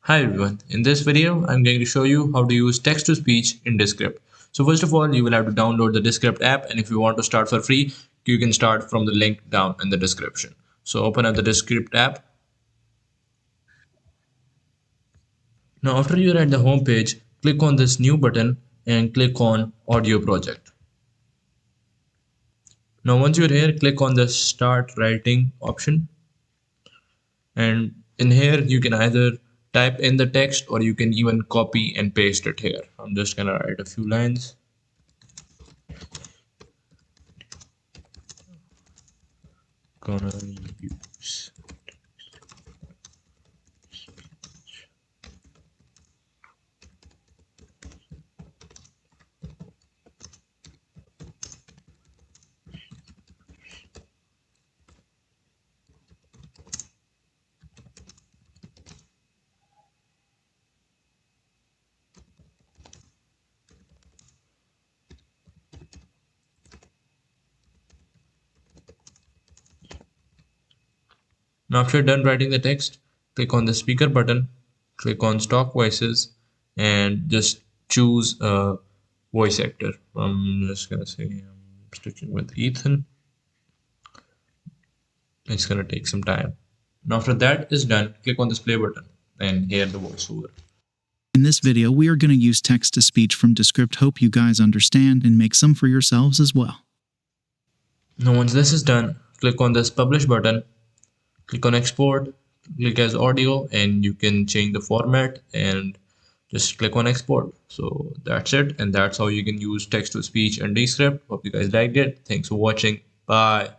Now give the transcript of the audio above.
Hi everyone, in this video I'm going to show you how to use text to speech in Descript. So first of all you will have to download the Descript app, and if you want to start for free you can start from the link down in the description. So open up the Descript app. Now after you're at the home page, click on this new button and click on audio project. Now once you're here, click on the start writing option, and in here you can either type in the text or you can even copy and paste it here. I'm just gonna write a few lines. Gonna use. Now after you're done writing the text, click on the speaker button, click on stock voices, and just choose a voice actor. I'm just gonna say I'm sticking with Ethan. It's gonna take some time. Now after that is done, click on this play button and hear the voiceover. In this video, we are going to use text-to-speech from Descript. Hope you guys understand and make some for yourselves as well. Now once this is done, click on this publish button, click on export, click as audio, and you can change the format and just click on export. So that's it, and that's how you can use text to speech and Descript. Hope you guys liked it. Thanks for watching. Bye.